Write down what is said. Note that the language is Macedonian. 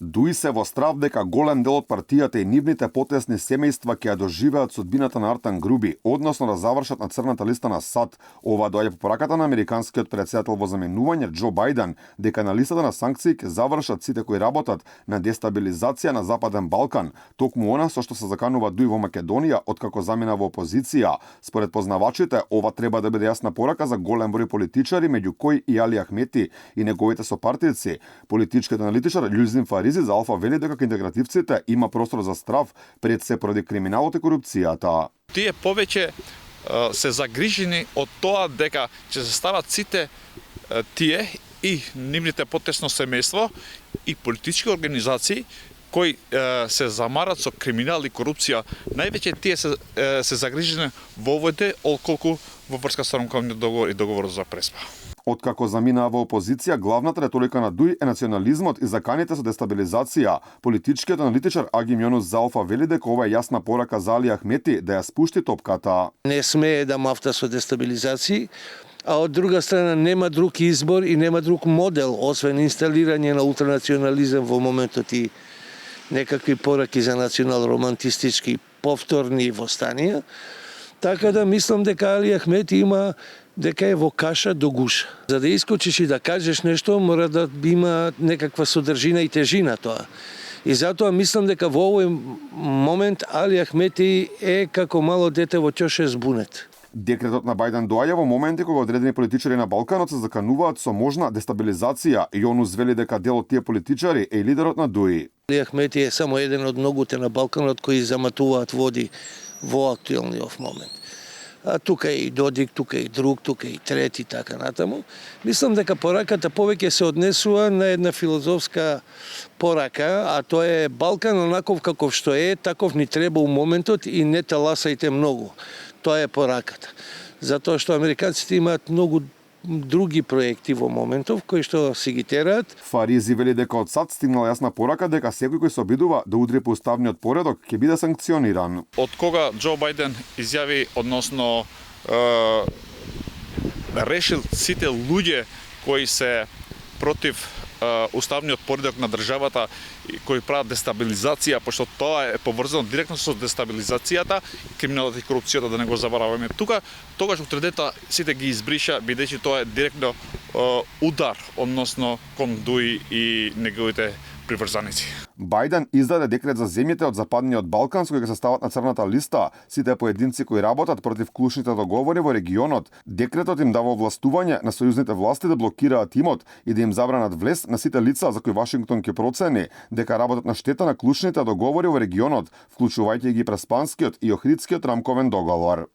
Дуи се во страв дека голем дел од партијата и нивните потесни семејства ќе ја доживеат судбината на Артан Груби, односно да завршат на црната листа на САД. Ова доаѓа по пораката на американскиот претседател во заменување Џо Бајден, дека на листата на санкции ќе завршат сите кои работат на дестабилизација на Западен Балкан, токму она со што се заканува Дуи во Македонија откако замина во опозиција. Според познавачите, ова треба да биде јасна порака за голем број политичари, меѓу кои и Али Ахмети и неговите сопартијци. Политичкиот аналитичар Љузин Фаризи за Алфа вели дека кај интегративците има простор за страв пред се поради криминалот и корупцијата. Тие повеќе се загрижени од тоа дека ќе се стават сите тие и нивните потесно семејство и политички организации кои се замарат со криминал и корупција. Највеќе тие се загрижени во овој отколку во врска со рамковниот договор и договорот за Преспа. Откако заминаа во опозиција, главната реторика на Дуи е национализмот и заканите со дестабилизација. Политичкиот аналитичар Агим Јонус за Алфа вели дека ова е јасна порака за Али Ахмети да ја спушти топката. Не смее да мафта со дестабилизација, а од друга страна нема друг избор и нема друг модел освен инсталирање на ултранационализам во моментот и некакви пораки за национал-романтистички повторни востанија. Така да мислам дека Али Ахмети има дека е во каша до гуша. За да искочиш и да кажеш нешто, мора да има некаква содржина и тежина тоа. И затоа мислам дека во овој момент Али Ахмети е како мало дете во ќоше збунет. Декретот на Бајден доаѓа во моменти кога одредени политичари на Балканот се закануваат со можна дестабилизација. Јонус вели дека дел од тие политичари е лидерот на Дуи. Али Ахмети е само еден од многуте на Балканот кои заматуваат води во актуелниот момент. А тука е и Додик, тука е и друг, тука е и трети, така натаму. Мислам дека пораката повеќе се однесува на една филозофска порака, а тоа е Балкан онаков каков што е, таков ни треба у моментот и не таласајте многу. Тоа е пораката. Затоа што американците имаат многу други проекти во моментов кои што си ги тераат. Фаризи вели дека од САД стигнала јасна порака дека секој кој се обидува да удри по уставниот поредок ќе биде санкциониран. Од кога Џо Бајден изјави, односно решил сите луѓе кои се против уставниот поредок на државата кои прават дестабилизација, пошто тоа е поврзано директно со дестабилизацијата, криминалот и корупцијата, да не го забораваме. Тогаш утредета сите ги избриша, бидејќи тоа е директно удар, односно кон Дуи и неговите приврзаници. Бајден издаде декрет за земјите од Западниот Балкан со кои се стават на црната листа сите поединци кои работат против клучните договори во регионот. Декретот им дава овластување на сојузните власти да блокираат имот и да им забранат влез на сите лица за кои Вашингтон ќе процени дека работат на штета на клучните договори во регионот, вклучувајќи ги Преспанскиот и Охридскиот рамковен договор.